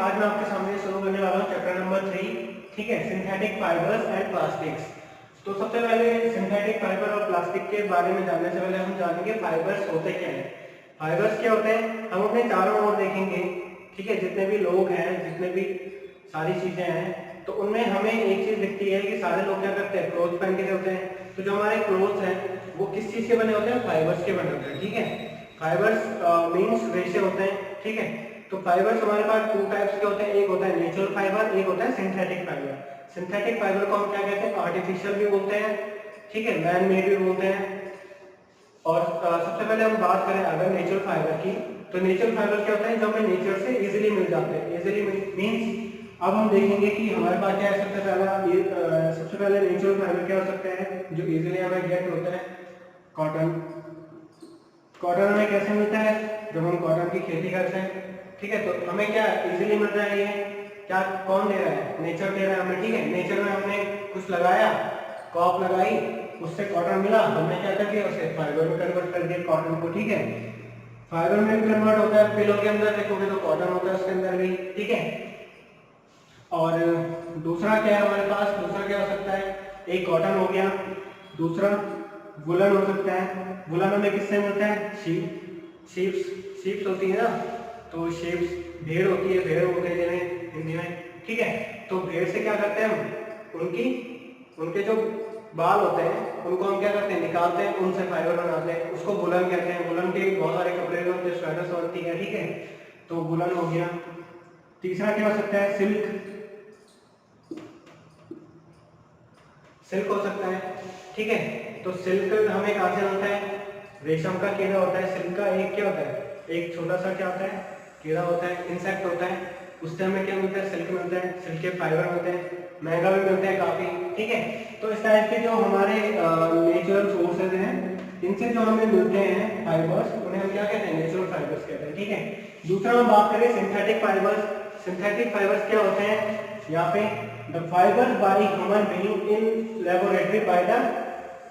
आज मैं आपके सामने शुरू करने वाला हूँ चैप्टर नंबर 3, ठीक है, सिंथेटिक फाइबर्स एंड प्लास्टिक्स। तो सबसे पहले सिंथेटिक फाइबर और प्लास्टिक के बारे में जानने से पहले हम जानेंगे फाइबर्स होते क्या हैं। फाइबर्स क्या होते हैं हम अपने चारों ओर देखेंगे, ठीक है, जितने भी लोग हैं, जितने भी सारी चीजें हैं, तो उनमें हमें एक चीज दिखती है कि सारे लोग क्या करते हैं, क्लोथ पहन के होते हैं। तो जो हमारे क्लोथ हैं वो किस चीज के बने होते हैं, फाइबर्स के बने होते हैं, ठीक है। फाइबर्स मीन्स रेशे होते हैं, ठीक है। तो फाइबर्स हमारे पास टू टाइप्स के होते हैं, एक होता है नेचुरल फाइबर, एक होता है सिंथेटिक फाइबर। सिंथेटिक फाइबर को हम क्या कहते हैं, आर्टिफिशियल भी बोलते हैं, ठीक है, मैन मेड भी बोलते हैं। और सबसे पहले हम बात करें अगर नेचुरल फाइबर की, तो नेचुरल फाइबर क्या होता है, जो हमें नेचर से इजीली मिल जाते हैं। इजीली मीन्स अब हम देखेंगे कि हमारे पास क्या है, सबसे पहले नेचुरल फाइबर क्या हो सकता है जो इजीली हमें गेट होता है, कॉटन। कॉटन हमें कैसे मिलता है, जब हम कॉटन की खेती करते हैं, ठीक है। तो हमें क्या इजीली मिल रहा है, ये क्या कौन दे रहा है, नेचर दे रहा है हमें, ठीक है। नेचर में हमने कुछ लगाया, क्रॉप लगाई, उससे कॉटन मिला, हमने क्या कर दिया, उसे फाइबर में कन्वर्ट कर दिया कॉटन को, ठीक है। फाइबर में भी कन्वर्ट होता है, पिलो के अंदर देखोगे तो कॉटन होता है उसके अंदर भी, ठीक है। और दूसरा क्या है हमारे पास, दूसरा क्या हो सकता है, एक कॉटन हो गया, दूसरा वुलन हो सकता है। वुलन हमें किससे मिलता है, शीप्स होती है ना, तो शीप्स भेड़ होती है, भेड़ बोलते हैं हिंदी में, ठीक है। तो भेड़ से क्या करते हैं हम, उनके जो बाल होते हैं उनको हम क्या करते हैं, निकालते हैं, उनसे फाइबर बनाते हैं, उसको वुलन कहते हैं। वुलन के बहुत सारे कपड़े होते हैं, स्वेटर्स बनती है, ठीक है। तो वुलन हो गया। तीसरा क्या हो सकता है, सिल्क हो सकता है, ठीक है। तो सिल्क हमें कहाँ से मिलता है, रेशम का कीड़ा होता है। सिल्क का एक क्या होता है, एक छोटा सा क्या होता है, कीड़ा होता है, इंसेक्ट होता है, उससे हमें क्या मिलता है, सिल्क मिलता है। सिल्क के फाइबर मिलते हैं, महंगा भी मिलता है काफी, ठीक है। तो इस टाइप के जो हमारे नेचुरल सोर्सेज हैं, इनसे जो हमें मिलते हैं फाइबर्स, उन्हें हम क्या कहते हैं, नेचुरल फाइबर्स कहते हैं, ठीक है। दूसरा हम बात करें सिंथेटिक फाइबर्स। सिंथेटिक फाइबर्स क्या होते हैं, यहाँ पे the fibres by human being in laboratory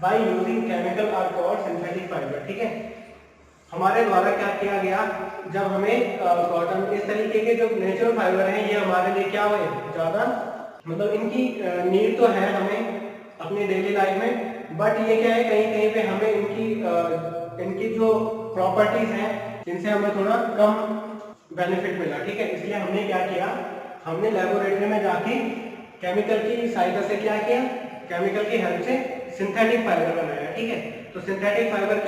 by using chemical are called synthetic fibre, ठीक है। हमारे द्वारा क्या किया गया, जब हमें कॉटन, इस तरीके के जो नेचुरल फाइबर हैं, ये हमारे लिए क्या हुए, ज्यादा मतलब इनकी नीड तो है हमें अपनी डेली लाइफ में, बट ये क्या है, कहीं कहीं पे हमें इनकी जो प्रॉपर्टीज हैं, इनसे हमें थोड़ा कम बेनिफिट मिला, ठीक है। इसलिए हमने क्या किया, हमने लेबोरेटरी में जाके केमिकल की सहायता से क्या किया, केमिकल की हेल्प से सिंथेटिक फाइबर बनाया, ठीक है। तो सिंथेटिक फाइबर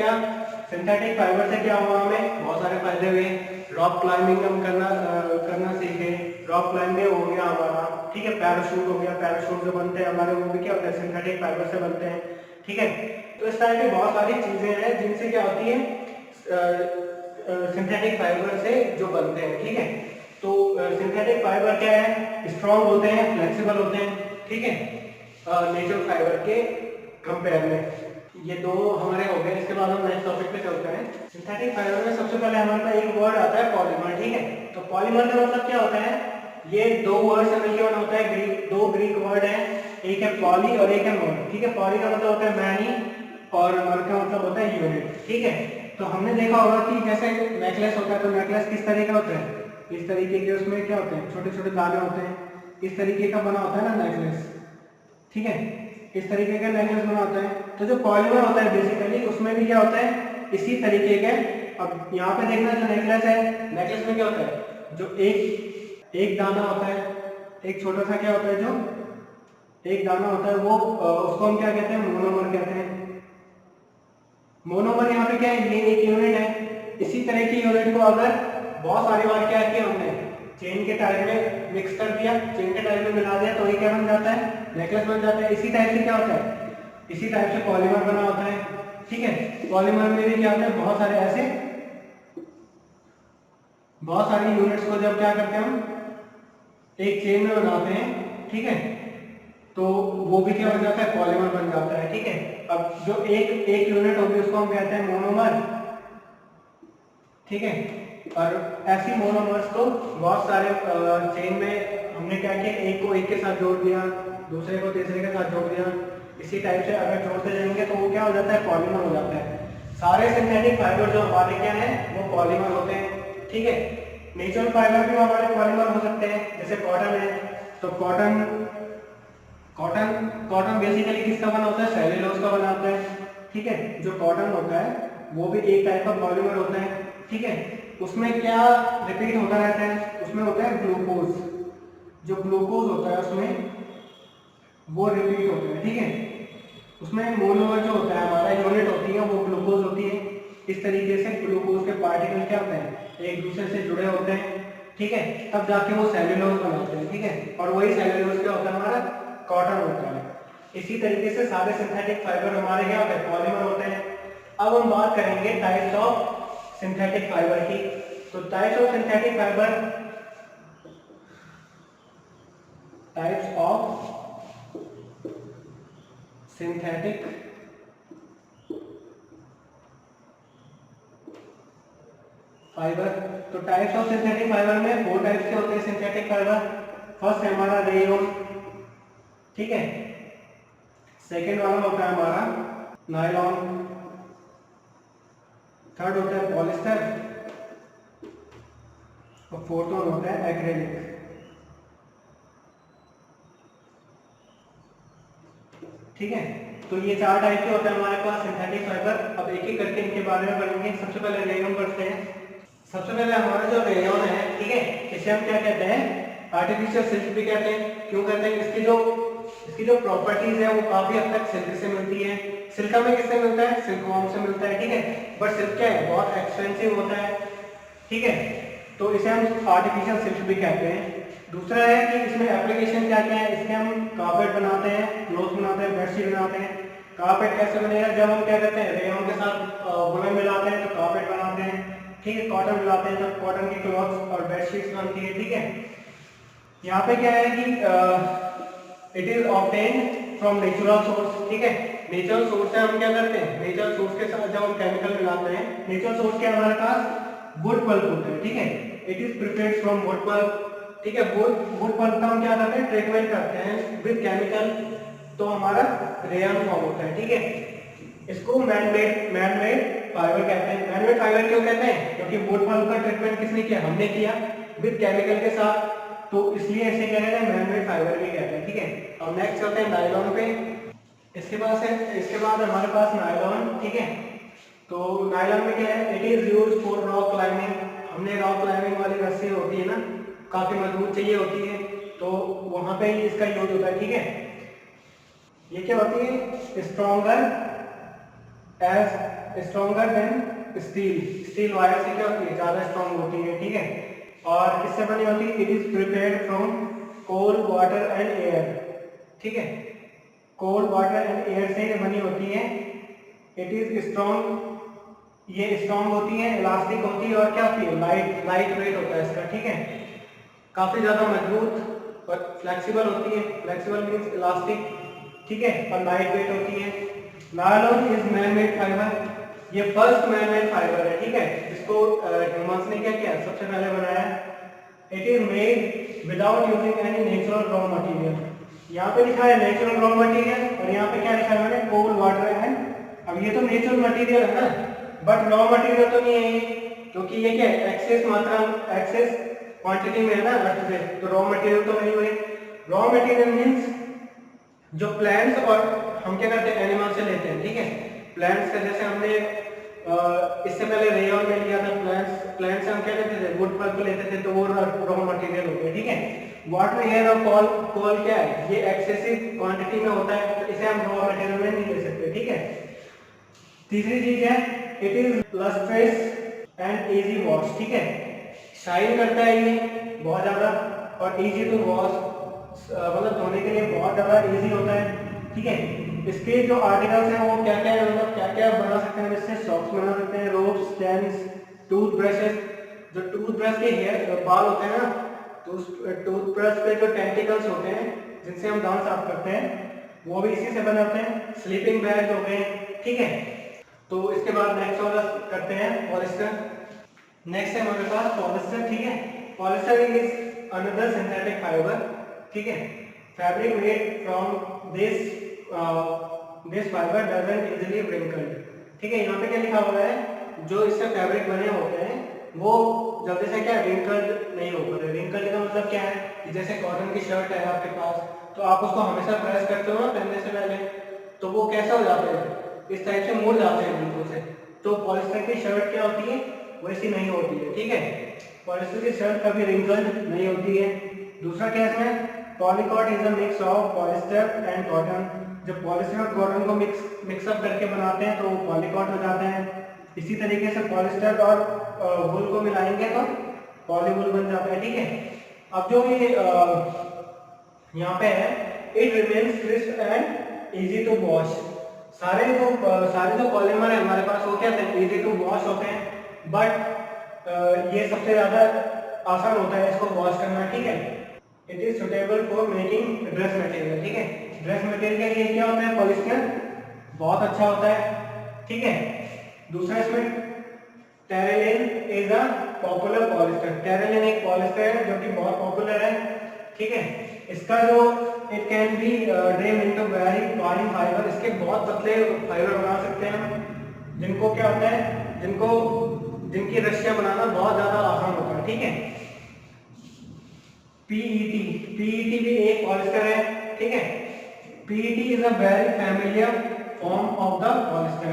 से क्या हुआ, हमें बहुत सारे फायदे हुए। रॉक क्लाइंबिंग हम करना सीखे, रॉक क्लाइंबिंग हो गया हमारा, ठीक है। पैराशूट हो गया, पैराशूट जो बनते हैं हमारे, वो भी क्या होता है, सिंथेटिक फाइबर से बनते हैं, ठीक है। तो इस तरह की बहुत सारी चीजें हैं जिनसे क्या होती है, सिंथेटिक फाइबर से जो बनते हैं, ठीक है। तो सिंथेटिक फाइबर क्या है, स्ट्रॉन्ग होते हैं, फ्लेक्सिबल होते हैं, ठीक है, नेचुरल फाइबर के कंपेयर में। ये दो हमारे हो गए। इसके बाद हम नेक्स्ट टॉपिक पे चलते हैं। सिंथेटिक फाइबर में सबसे पहले हमारे पास एक वर्ड आता है पॉलीमर, ठीक है। तो पॉलीमर का मतलब क्या होता है, ये दो वर्ड से मिलकर बना होता है, दो ग्रीक वर्ड है, एक है पॉली और एक है मर, ठीक है। पॉली का मतलब होता है मैनी और मर का मतलब होता है यूनिट, ठीक है। तो हमने देखा होगा कि जैसे नेकलेस होता है, तो नेकलेस किस तरह का होता है, इस तरीके के, उसमें क्या होते हैं, छोटे छोटे दाने होते हैं, इस तरीके का बना होता है ना नेकलेस, ठीक है, इस तरीके का नेकलेस बना होता है। तो जो पॉलीमर होता है बेसिकली, उसमें भी क्या होता है, इसी तरीके के। अब यहाँ पे देखना, जो नेकलेस है, नेकलेस में क्या होता है, जो एक दाना होता है, एक छोटा सा क्या होता है, जो एक दाना होता है, वो उसको हम क्या कहते हैं, मोनोमर कहते हैं। मोनोमर यहाँ पे क्या है, ये एक यूनिट है। इसी तरह की यूनिट को अगर बहुत सारी बार क्या किया हमने, चेन के टाइप में मिक्स कर दिया, चेन के टाइप में मिला दिया, तो ये क्या बन जाता है, नेकलेस बन जाता है। इसी टाइप से क्या होता है, इसी टाइप से पॉलीमर बना होता है, ठीक है। पॉलीमर में भी क्या होता है, बहुत सारे ऐसे, बहुत सारी यूनिट्स को जब क्या करते हैं हम एक चेन में बनाते हैं, ठीक है, तो वो भी क्या बन जाता है, पॉलीमर बन जाता है, ठीक है। अब जो एक यूनिट होगी उसको हम कहते हैं मोनोमर, ठीक है। और ऐसी मोनोमर्स को बहुत सारे चेन में हमने क्या किया, एक को एक के साथ जोड़ दिया, दूसरे को तीसरे के साथ जोड़ दिया, इसी टाइप से अगर जोड़ते जाएंगे तो वो क्या हो जाता है, पॉलीमर हो जाता है। सारे सिंथेटिक फाइबर जो हमारे क्या है, वो पॉलीमर होते हैं, ठीक है। नेचुरल फाइबर भी हमारे पॉलीमर हो सकते हैं, जैसे कॉटन है, तो कॉटन कॉटन कॉटन बेसिकली किसका बना होता है, सेल्यूलोज का बना होता है, ठीक है। जो कॉटन होता है वो भी एक टाइप का पॉलीमर होता है, ठीक है। उसमें क्या रिपीट होता रहता है, उसमें होता है ग्लूकोज, जो ग्लूकोज होता है उसमें वो रिपीट होता है, ठीक है। उसमें मोनोमर जो होता है हमारा यूनिट होती है वो ग्लूकोज होती है। इस तरीके से ग्लूकोज के पार्टिकल क्या होते हैं, एक दूसरे से जुड़े होते हैं, ठीक है, तब जाके वो सेल्यूलोज बनाते हैं, ठीक है। और वही सेल्यूलोज क्या होता है, हमारा कॉटन होता है। इसी तरीके से सारे सिंथेटिक फाइबर हमारे क्या होते हैं, पॉलीमर होते हैं। अब हम बात करेंगे टाइप्स ऑफ सिंथेटिक फाइबर की। तो types of synthetic fibre, types of synthetic fibre. तो टाइप्स ऑफ सिंथेटिक फाइबर में 4 टाइप्स के होते हैं सिंथेटिक फाइबर। फर्स्ट है हमारा रेयन, ठीक है। सेकेंड वाला होता है हमारा नायलॉन। थर्ड होता है पॉलिस्टर और फोर्थ वन होता है एक्रेलिक, ठीक है। तो ये 4 टाइप के होते हैं हमारे पास सिंथेटिक फाइबर। अब एक एक करके इनके बारे में पढ़ेंगे। सबसे पहले रेयन पढ़ते हैं। सबसे पहले हमारा जो रेयन है, ठीक है, इसे हम क्या कहते हैं, आर्टिफिशियल सिल्क भी कहते हैं। क्यों कहते हैं, इसकी जो प्रॉपर्टीज है वो काफी हद तक सिल्क से मिलती है। सिल्क में किससे मिलता है, सिल्कवॉर्म से मिलता है, ठीक है। बट सिल्क क्या है, बहुत एक्सपेंसिव होता है, ठीक है। तो इसे हम आर्टिफिशियल सिल्क भी कहते हैं। दूसरा है कि इसमें एप्लीकेशन क्या क्या है, इसके हम कारपेट बनाते हैं, क्लोथ बनाते हैं, बेडशीट बनाते हैं। कारपेट कैसे बनेगा, जब हम क्या करते हैं, रेयन के साथ वुलन मिलाते हैं तो कारपेट बनाते हैं, ठीक है। कॉटन मिलाते हैं तो कॉटन की क्लॉथ्स और बेडशीट्स बनती है, ठीक है। यहाँ पे क्या है कि it is obtained from natural source, ठीक है। नेचुरल सोर्स से हम क्या करते हैं, नेचुरल सोर्स के साथ जब हम केमिकल मिलाते हैं, नेचुरल सोर्स क्या हमारे पास वुड पल्प होता है, ठीक है। It is prepared from wood pulp, ठीक है। वुड पल्प का हम क्या करते हैं, ट्रीटमेंट करते हैं विद केमिकल, तो हमारा रेयन फॉर्म होता है, ठीक है। इसको मैनमेड फाइबर कहते हैं। मैनमेड फाइबर क्यों कहते हैं, क्योंकि वुड पल्प का ट्रीटमेंट किसने किया, हमने किया विद केमिकल के साथ, तो इसलिए इसे क्या कहते हैं, मैनमेड फाइबर भी कहते हैं, ठीक है। अब नेक्स्ट चलते हैं नायलॉन पे। इसके बाद हमारे पास नायलॉन, ठीक है। तो नायलॉन में क्या है, it is used for rock climbing. हमने रॉक क्लाइंबिंग वाली रस्सी होती है ना, काफी मजबूत चाहिए होती है, तो वहां पे ही इसका यूज होता है, ठीक है। ये क्या होती है, stronger than steel. Steel wire से क्या होती है, ज्यादा स्ट्रॉन्ग होती है, ठीक है। और किससे बनी होती है, it is prepared from coal water and air, ठीक है। कोल वाटर एंड एयर से ये बनी होती है। इट इज स्ट्रॉन्ग, ये स्ट्रॉन्ग होती है, इलास्टिक होती है, और क्या होती है, लाइट वेट होता है इसका, ठीक है। काफी ज्यादा मजबूत और फ्लेक्सिबल होती है। फ्लेक्सिबल मींस इलास्टिक, ठीक है, और लाइट वेट होती है। Nylon is manmade fibre. ये फर्स्ट मैनमेड फाइबर है, ठीक है, जिसको ह्यूमंस ने क्या किया, सबसे पहले बनाया। It is made without using any natural raw material. यहाँ पे लिखा है नेचुरल रॉ मटेरियल, और यहाँ पे क्या लिखा है, कोल वाटर एंड, अब ये तो नेचुरल मटेरियल है ना, बट रॉ मटेरियल तो नहीं है ये, क्योंकि ये क्या है, एक्सेस मात्रा, एक्सेस क्वांटिटी में है ना अर्थ पे, तो रॉ मटेरियल तो नहीं हुए। रॉ मटेरियल मींस जो प्लांट्स, और हम क्या करते हैं, एनिमल से लेते हैं, ठीक है। प्लांट्स का जैसे हमने इससे पहले रेयन में लिया था, प्लांट्स से हम क्या लेते थे, वुड पल्प लेते थे, तो वो रॉ मटेरियल हो गया, ठीक है। वाटर एयर और कोल क्या है, ये एक्सेसिव क्वांटिटी में होता है, तो इसे हम रॉ मटेरियल में नहीं ले सकते, ठीक है। तीसरी चीज है, it is lustrous and easy wash, ठीक है। शाइन करता है ये बहुत ज्यादा, और इजी टू वॉश, मतलब धोने के लिए बहुत ज्यादा इजी होता है, ठीक है। इसके जो आर्टिकल्स हैं वो क्या क्या है, मतलब क्या क्या बना सकते हैं, इससे सॉक्स बना सकते हैं, रोप्स, स्टेम्स, टूथब्रशेस। जो टूथब्रश के हेयर बाल होते हैं ना, तो उस टूथब्रश पे जो टेंटिकल्स होते हैं जिनसे हम दांत साफ करते हैं, वो भी इसी से बने होते हैं। स्लीपिंग बैग हो गए, ठीक है। तो इसके बाद नेक्स्ट वाला करते हैं पॉलिस्टर। नेक्स्ट है हमारे पास पॉलिस्टर, ठीक है। Polyester is another synthetic fibre, ठीक है। Fabric made from this fibre doesn't easily wrinkled, ठीक है। यहाँ पे क्या लिखा हुआ है, जो इससे फैब्रिक बने होते हैं वो जल्दी से क्या रिंकल्ड नहीं होगा। रिंकल्ड का मतलब क्या है कि जैसे कॉटन की शर्ट है आपके पास, तो आप उसको हमेशा प्रेस करते हो ना पहनने से पहले, तो वो कैसा हो जाते हैं, इस टाइप से मुड़ जाते हैं बिल्कुल से। तो पॉलिस्टर की शर्ट क्या होती है, वैसी नहीं होती है, ठीक है। पॉलिस्टर की शर्ट कभी रिंकल्ड नहीं होती है। दूसरा क्या है इसमें, polycot is a mix of polyester and cotton. जब पॉलिस्टर और कॉटन को मिक्सअप करके बनाते हैं तो वो पॉलीकॉट हो जाते हैं। इसी तरीके से पॉलिस्टर और वूल को मिलाएंगे तो पॉलीवूल बन जाता है, ठीक है। अब जो ये यहाँ पे है, it remains crisp and easy to wash. सारे जो पॉलीमर है हमारे पास वो क्या होते हैं, इजी टू वॉश होते हैं, बट ये सबसे ज्यादा आसान होता है इसको वॉश करना, ठीक है। It is suitable for making dress material, ठीक है। ड्रेस मटेरियल के लिए क्या होता है, पॉलिस्टर बहुत अच्छा होता है, ठीक है। दूसरा इसमें terylene is a popular polyester. Terylene एक पॉलिस्टर है जो कि बहुत पॉपुलर है, ठीक है। इसका जो it can be drawn into very fine fibre. इसके बहुत पतले फाइबर बना सकते हैं हम, जिनको क्या होता है, जिनकी रस्सियां बनाना बहुत ज्यादा आसान होता है, ठीक है। पीईटी भी एक पॉलिस्टर है, ठीक है। PET is a very familiar form of the polyester,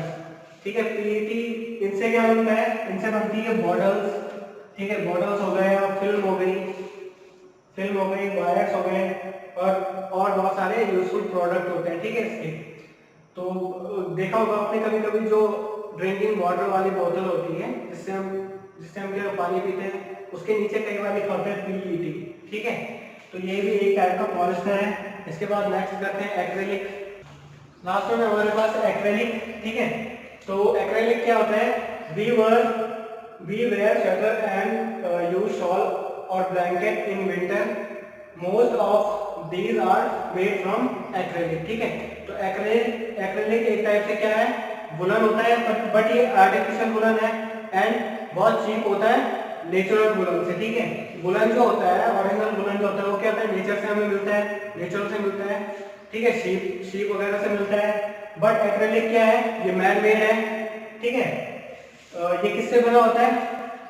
ठीक है। पीईटी इनसे क्या बनता है, इनसे बनती है बॉटल्स, ठीक है। बॉटल्स हो गए और फिल्म हो गई, वायर्स हो गए, और बहुत सारे यूजफुल प्रोडक्ट होते हैं, ठीक है इसके। तो देखा होगा आपने कभी कभी जो ड्रिंकिंग वाटर वाली बोतल होती है, जिससे हम क्या पानी पीते हैं, उसके नीचे कई बार लिखा होता है पीईटी, ठीक है। तो ये भी एक टाइप का पॉलिस्टर है। इसके बाद नेक्स्ट करते हैं एक्रेलिक। लास्ट में हमारे पास एक्रेलिक, ठीक है। तो एक्रेलिक क्या होता है, we wear sweater and use shawl और blanket in winter. Most of these are made from acrylic, ठीक है। तो एक्रेलिक एक टाइप से क्या है, वुलन होता है, बट ये आर्टिफिशियल वुलन है एंड बहुत चीप होता है नेचुरल वुलन से, ठीक है। वुलन जो होता है, ओरिजिनल वुलन जो होता है, वो क्या होता है, नेचर से हमें मिलता है, नेचुरल से मिलता है, ठीक है। शीप वगैरह से मिलता है। बट एक्रेलिक क्या है, ये मैन मेड है, ठीक है। ये किससे बना होता है,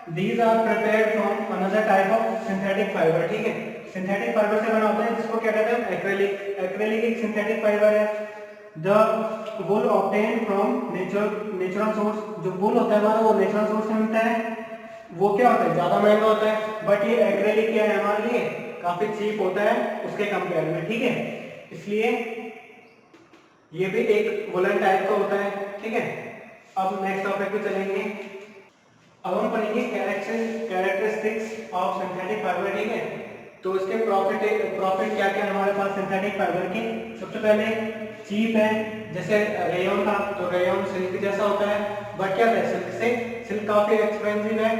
These are prepared from another type of synthetic fiber, ठीक है। सिंथेटिक फाइबर से बना होता है, जिसको क्या कहते हैं, एक्रेलिक। एक्रेलिक एक सिंथेटिक फाइबर है। The wool obtained from natural source. जो wool होता है हमारा, वो नेचुरल सोर्स से मिलता है। वो क्या होता है, ज्यादा महंगा होता है, बट ये एक्रेलिक क्या है हमारे लिए, काफी चीप होता है उसके कंपेयर में, ठीक है। इसलिए ये भी एक वुलन टाइप का होता है, ठीक है। अब नेक्स्ट टॉपिक पे चलेंगे। अब हम पढ़ेंगे कैरेक्टरिस्टिक्स ऑफ सिंथेटिक फाइबर, ठीक है। तो इसके प्रॉफिट क्या क्या है हमारे पास सिंथेटिक फाइबर के। सबसे पहले चीप है, जैसे रेयन था, तो रेयन सिल्क जैसा होता है, बट क्या है, सिल्क काफी एक्सपेंसिव है।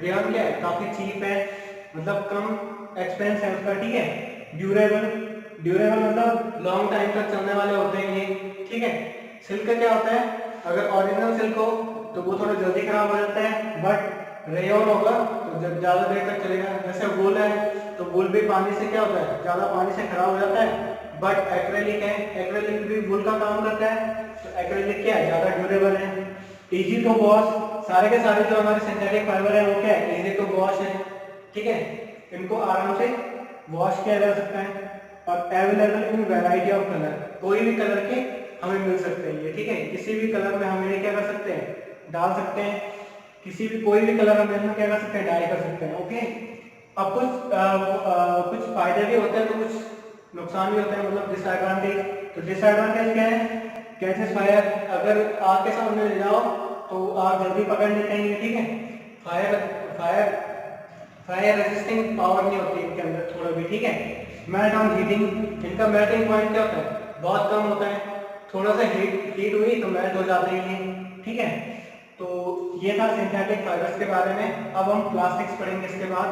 रेयन क्या है, काफी चीप है, मतलब कम एक्सपेंस है उसका, ठीक है। ड्यूरेबल मतलब लॉन्ग टाइम तक चलने वाले होते हैं ये, ठीक है। सिल्क क्या होता है, अगर ओरिजिनल सिल्क हो तो वो थोड़ा जल्दी खराब हो जाता है, बट रेयन होगा तो जब ज्यादा देर तक चलेगा। जैसे वूल है, तो वूल भी पानी से क्या होता है, ज्यादा पानी से खराब हो जाता है, बट एक्रेलिक है, एक्रेलिक भी वूल का काम करता है, तो एक्रेलिक क्या है, ज्यादा ड्यूरेबल है। इजी टू वॉश, सारे के सारे जो हमारे सिंथेटिक फाइबर है वो क्या है, इजी टू वॉश है, ठीक है। इनको आराम से वॉश किया जा सकता है, और available in variety of colour, कोई भी कलर के हमें मिल सकते हैं ये, ठीक है। किसी भी कलर में हम इन्हें क्या कर सकते हैं, डाल सकते हैं, कोई भी कलर हम इसमें क्या कर सकते हैं, डाई कर सकते हैं, ओके। अब कुछ फायदे भी होते हैं तो कुछ नुकसान भी होते हैं, मतलब डिसएडवांटेज। तो डिसएडवांटेज क्या है, कैचेस फायर, अगर आग के सामने ले जाओ तो आग जल्दी पकड़ लेते हैं ये, ठीक है। फायर रेजिस्टिंग पावर नहीं होती इनके अंदर थोड़ा भी, ठीक है। मेल्ट ऑन हीटिंग, इनका मेल्टिंग पॉइंट क्या होता है, बहुत कम होता है, थोड़ा सा हीट हुई तो मेल्ट हो जाते हैं ये, ठीक है। तो ये था सिंथेटिक फाइबर्स के बारे में। अब हम प्लास्टिक्स पढ़ेंगे इसके बाद।